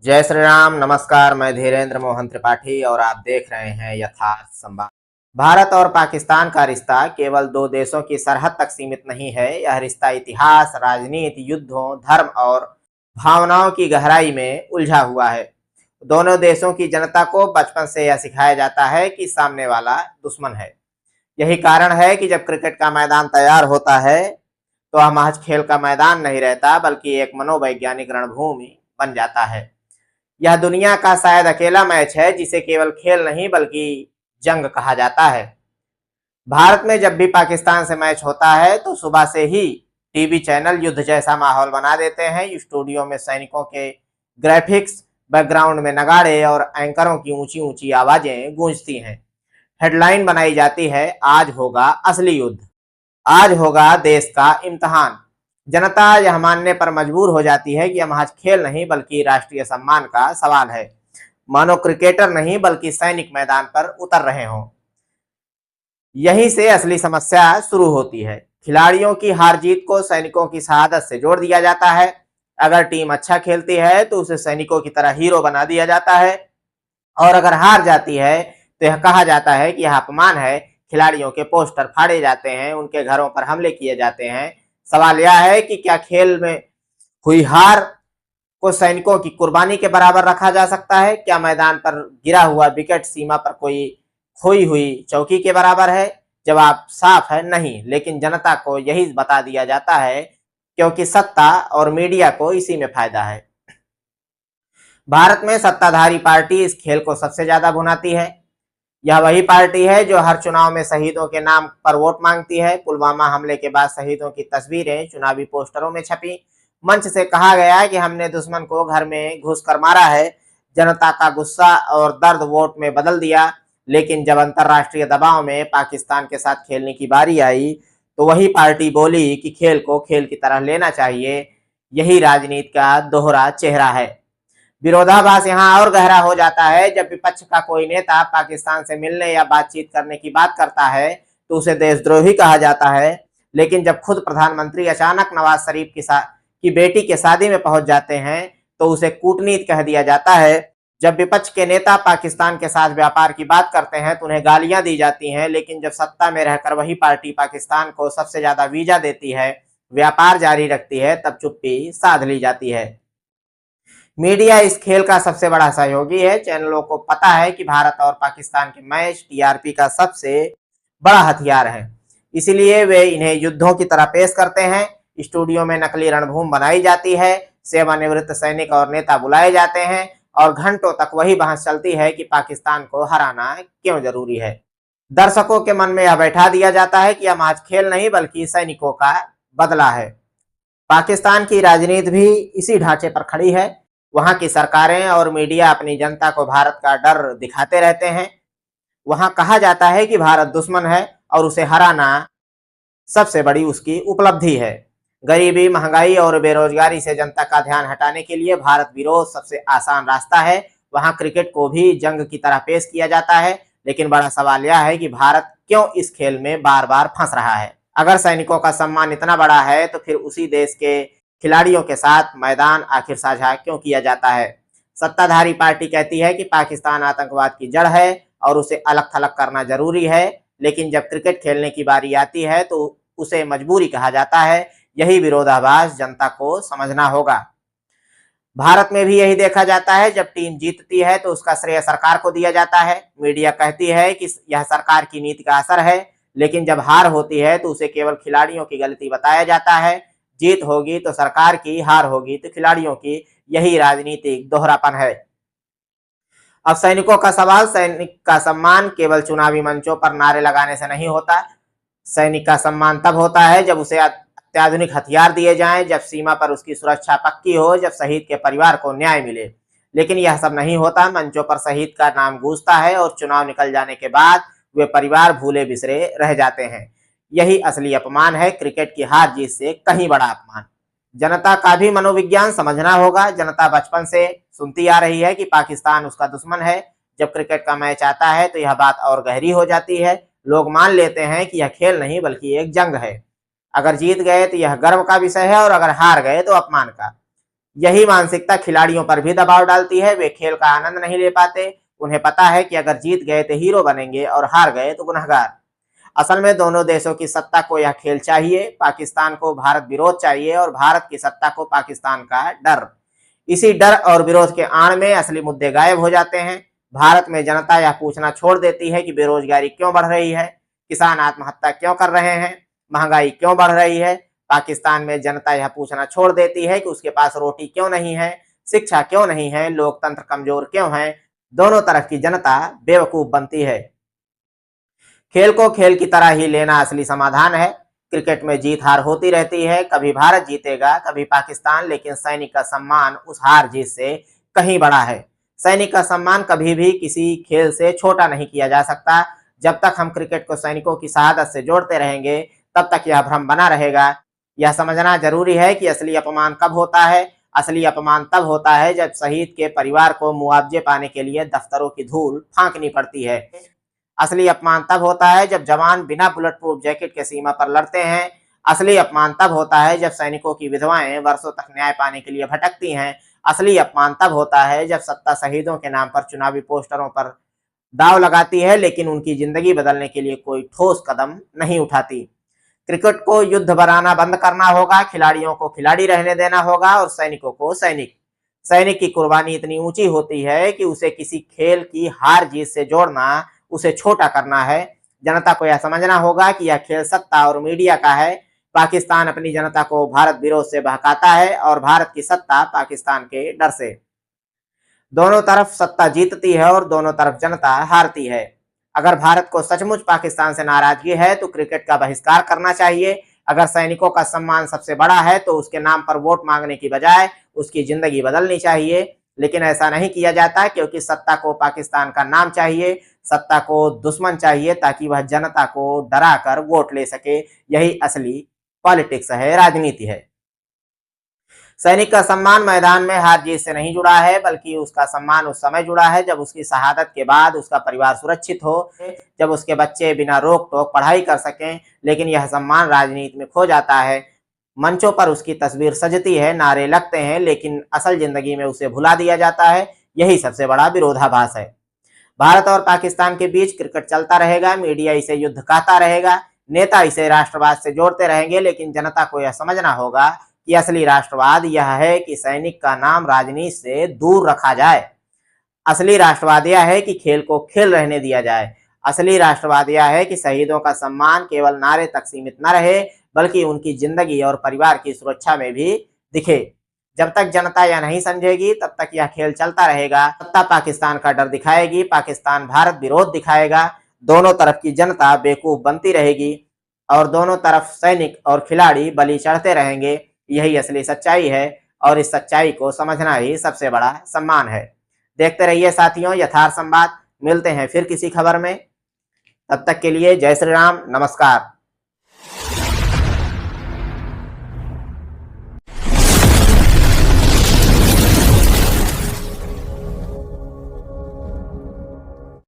जय श्री राम। नमस्कार, मैं धीरेन्द्र मोहन त्रिपाठी और आप देख रहे हैं यथार्थ संवाद। भारत और पाकिस्तान का रिश्ता केवल दो देशों की सरहद तक सीमित नहीं है। यह रिश्ता इतिहास, राजनीति, युद्धों, धर्म और भावनाओं की गहराई में उलझा हुआ है। दोनों देशों की जनता को बचपन से यह सिखाया जाता है कि सामने वाला दुश्मन है। यही कारण है कि जब क्रिकेट का मैदान तैयार होता है तो वह महज खेल का मैदान नहीं रहता, बल्कि एक मनोवैज्ञानिक रणभूमि बन जाता है। यह दुनिया का शायद अकेला मैच है जिसे केवल खेल नहीं बल्कि जंग कहा जाता है। भारत में जब भी पाकिस्तान से मैच होता है तो सुबह से ही टीवी चैनल युद्ध जैसा माहौल बना देते हैं। स्टूडियो में सैनिकों के ग्राफिक्स, बैकग्राउंड में नगाड़े और एंकरों की ऊंची ऊंची आवाजें गूंजती हैं। हेडलाइन बनाई जाती है, आज होगा असली युद्ध, आज होगा देश का इम्तहान। जनता यह मानने पर मजबूर हो जाती है कि यह महज खेल नहीं बल्कि राष्ट्रीय सम्मान का सवाल है। मानो क्रिकेटर नहीं बल्कि सैनिक मैदान पर उतर रहे हों। यहीं से असली समस्या शुरू होती है। खिलाड़ियों की हार जीत को सैनिकों की शहादत से जोड़ दिया जाता है। अगर टीम अच्छा खेलती है तो उसे सैनिकों की तरह हीरो बना दिया जाता है, और अगर हार जाती है तो यह कहा जाता है कि यह अपमान है। खिलाड़ियों के पोस्टर फाड़े जाते हैं, उनके घरों पर हमले किए जाते हैं। सवाल यह है कि क्या खेल में हुई हार को सैनिकों की कुर्बानी के बराबर रखा जा सकता है? क्या मैदान पर गिरा हुआ विकेट सीमा पर कोई खोई हुई चौकी के बराबर है? जवाब साफ है, नहीं। लेकिन जनता को यही बता दिया जाता है क्योंकि सत्ता और मीडिया को इसी में फायदा है। भारत में सत्ताधारी पार्टी इस खेल को सबसे ज्यादा भुनाती है। यह वही पार्टी है जो हर चुनाव में शहीदों के नाम पर वोट मांगती है। पुलवामा हमले के बाद शहीदों की तस्वीरें चुनावी पोस्टरों में छपी। मंच से कहा गया कि हमने दुश्मन को घर में घुसकर मारा है। जनता का गुस्सा और दर्द वोट में बदल दिया। लेकिन जब अंतर्राष्ट्रीय दबाव में पाकिस्तान के साथ खेलने की बारी आई तो वही पार्टी बोली कि खेल को खेल की तरह लेना चाहिए। यही राजनीति का दोहरा चेहरा है। विरोधाभास यहाँ और गहरा हो जाता है। जब विपक्ष का कोई नेता पाकिस्तान से मिलने या बातचीत करने की बात करता है तो उसे देशद्रोही कहा जाता है। लेकिन जब खुद प्रधानमंत्री अचानक नवाज शरीफ की बेटी के शादी में पहुंच जाते हैं तो उसे कूटनीति कह दिया जाता है। जब विपक्ष के नेता पाकिस्तान के साथ व्यापार की बात करते हैं तो उन्हें गालियां दी जाती हैं। लेकिन जब सत्ता में रहकर वही पार्टी पाकिस्तान को सबसे ज्यादा वीजा देती है, व्यापार जारी रखती है, तब चुप्पी साध ली जाती है। मीडिया इस खेल का सबसे बड़ा सहयोगी है। चैनलों को पता है कि भारत और पाकिस्तान के मैच टीआरपी का सबसे बड़ा हथियार है, इसलिए वे इन्हें युद्धों की तरह पेश करते हैं। स्टूडियो में नकली रणभूमि बनाई जाती है, सेवानिवृत्त सैनिक और नेता बुलाए जाते हैं और घंटों तक वही बहस चलती है कि पाकिस्तान को हराना क्यों जरूरी है। दर्शकों के मन में यह बैठा दिया जाता है कि यह मैच खेल नहीं बल्कि सैनिकों का बदला है। पाकिस्तान की राजनीति भी इसी ढांचे पर खड़ी है। वहां की सरकारें और मीडिया अपनी जनता को भारत का डर दिखाते रहते हैं। वहां कहा जाता है कि भारत दुश्मन है और उसे हराना सबसे बड़ी उसकी उपलब्धि है। गरीबी, महंगाई और बेरोजगारी से जनता का ध्यान हटाने के लिए भारत विरोध सबसे आसान रास्ता है। वहां क्रिकेट को भी जंग की तरह पेश किया जाता है। लेकिन बड़ा सवाल यह है कि भारत क्यों इस खेल में बार बार फंस रहा है? अगर सैनिकों का सम्मान इतना बड़ा है तो फिर उसी देश के खिलाड़ियों के साथ मैदान आखिर साझा क्यों किया जाता है? सत्ताधारी पार्टी कहती है कि पाकिस्तान आतंकवाद की जड़ है और उसे अलग थलग करना जरूरी है। लेकिन जब क्रिकेट खेलने की बारी आती है तो उसे मजबूरी कहा जाता है। यही विरोधाभास जनता को समझना होगा। भारत में भी यही देखा जाता है। जब टीम जीतती है तो उसका श्रेय सरकार को दिया जाता है। मीडिया कहती है कि यह सरकार की नीति का असर है। लेकिन जब हार होती है तो उसे केवल खिलाड़ियों की गलती बताया जाता है। जीत होगी तो सरकार की, हार होगी तो खिलाड़ियों की। यही राजनीतिक दोहरापन है। अब सैनिकों का सवाल। सैनिक का सम्मान केवल चुनावी मंचों पर नारे लगाने से नहीं होता। सैनिक का सम्मान तब होता है जब उसे अत्याधुनिक हथियार दिए जाएं, जब सीमा पर उसकी सुरक्षा पक्की हो, जब शहीद के परिवार को न्याय मिले। लेकिन यह सब नहीं होता। मंचों पर शहीद का नाम गूंजता है और चुनाव निकल जाने के बाद वे परिवार भूले बिसरे रह जाते हैं। यही असली अपमान है, क्रिकेट की हार जीत से कहीं बड़ा अपमान। जनता का भी मनोविज्ञान समझना होगा। जनता बचपन से सुनती आ रही है कि पाकिस्तान उसका दुश्मन है। जब क्रिकेट का मैच आता है तो यह बात और गहरी हो जाती है। लोग मान लेते हैं कि यह खेल नहीं बल्कि एक जंग है। अगर जीत गए तो यह गर्व का विषय है और अगर हार गए तो अपमान का। यही मानसिकता खिलाड़ियों पर भी दबाव डालती है। वे खेल का आनंद नहीं ले पाते। उन्हें पता है कि अगर जीत गए तो हीरो बनेंगे और हार गए तो गुनहगार। असल में दोनों देशों की सत्ता को यह खेल चाहिए। पाकिस्तान को भारत विरोध चाहिए और भारत की सत्ता को पाकिस्तान का डर। इसी डर और विरोध के आड़ में असली मुद्दे गायब हो जाते हैं। भारत में जनता यह पूछना छोड़ देती है कि बेरोजगारी क्यों बढ़ रही है, किसान आत्महत्या क्यों कर रहे हैं, महंगाई क्यों बढ़ रही है। पाकिस्तान में जनता यह पूछना छोड़ देती है कि उसके पास रोटी क्यों नहीं है, शिक्षा क्यों नहीं है, लोकतंत्र कमजोर क्यों है। दोनों तरफ की जनता बेवकूफ बनती है। खेल को खेल की तरह ही लेना असली समाधान है। क्रिकेट में जीत हार होती रहती है, कभी भारत जीतेगा कभी पाकिस्तान, लेकिन सैनिक का सम्मान उस हार जीत से कहीं बड़ा है। सैनिक का सम्मान कभी भी किसी खेल से छोटा नहीं किया जा सकता। जब तक हम क्रिकेट को सैनिकों की शहादत से जोड़ते रहेंगे तब तक यह भ्रम बना रहेगा। यह समझना जरूरी है कि असली अपमान कब होता है। असली अपमान तब होता है जब शहीद के परिवार को मुआवजे पाने के लिए दफ्तरों की धूल फांकनी पड़ती है। असली अपमान तब होता है जब जवान बिना बुलेट प्रूफ जैकेट के सीमा पर लड़ते हैं। असली अपमान तब होता है जब सैनिकों की विधवाएं वर्षों तक न्याय पाने के लिए भटकती हैं। असली अपमान तब होता है जब सत्ता शहीदों के नाम पर चुनावी पोस्टरों पर दाव लगाती है, लेकिन उनकी जिंदगी बदलने के लिए कोई ठोस कदम नहीं उठाती। क्रिकेट को युद्ध बनाना बंद करना होगा, खिलाड़ियों को खिलाड़ी रहने देना होगा और सैनिकों को सैनिक। सैनिक की कुर्बानी इतनी ऊंची होती है कि उसे किसी खेल की हार जीत से जोड़ना उसे छोटा करना है। जनता को यह समझना होगा कि यह खेल सत्ता और मीडिया का है। पाकिस्तान अपनी जनता को भारत विरोध से बहकाता है और भारत की सत्ता पाकिस्तान के डर से। दोनों तरफ सत्ता जीतती है और दोनों तरफ जनता हारती है। अगर भारत को सचमुच पाकिस्तान से नाराजगी है तो क्रिकेट का बहिष्कार करना चाहिए। अगर सैनिकों का सम्मान सबसे बड़ा है तो उसके नाम पर वोट मांगने की बजाय उसकी जिंदगी बदलनी चाहिए। लेकिन ऐसा नहीं किया जाता क्योंकि सत्ता को पाकिस्तान का नाम चाहिए, सत्ता को दुश्मन चाहिए ताकि वह जनता को डरा कर वोट ले सके। यही असली पॉलिटिक्स है, राजनीति है। सैनिक का सम्मान मैदान में हार जीत से नहीं जुड़ा है, बल्कि उसका सम्मान उस समय जुड़ा है जब उसकी शहादत के बाद उसका परिवार सुरक्षित हो, जब उसके बच्चे बिना रोक टोक पढ़ाई कर सकें। लेकिन यह सम्मान राजनीति में खो जाता है। मंचों पर उसकी तस्वीर सजती है, नारे लगते हैं, लेकिन असल जिंदगी में उसे भुला दिया जाता है। यही सबसे बड़ा विरोधाभास है। भारत और पाकिस्तान के बीच क्रिकेट चलता रहेगा, मीडिया इसे युद्ध कहता रहेगा, नेता इसे राष्ट्रवाद से जोड़ते रहेंगे, लेकिन जनता को यह समझना होगा कि असली राष्ट्रवाद यह है कि सैनिक का नाम राजनीति से दूर रखा जाए। असली राष्ट्रवाद यह है कि खेल को खेल रहने दिया जाए। असली राष्ट्रवाद यह है कि शहीदों का सम्मान केवल नारे तक सीमित न रहे, बल्कि उनकी जिंदगी और परिवार की सुरक्षा में भी दिखे। जब तक जनता यह नहीं समझेगी तब तक यह खेल चलता रहेगा। सत्ता पाकिस्तान का डर दिखाएगी, पाकिस्तान भारत विरोध दिखाएगा। दोनों तरफ की जनता बेवकूफ बनती रहेगी और दोनों तरफ सैनिक और खिलाड़ी बलि चढ़ते रहेंगे। यही असली सच्चाई है और इस सच्चाई को समझना ही सबसे बड़ा सम्मान है। देखते रहिए साथियों यथार्थ संवाद। मिलते हैं फिर किसी खबर में। तब तक के लिए जय श्री राम, नमस्कार।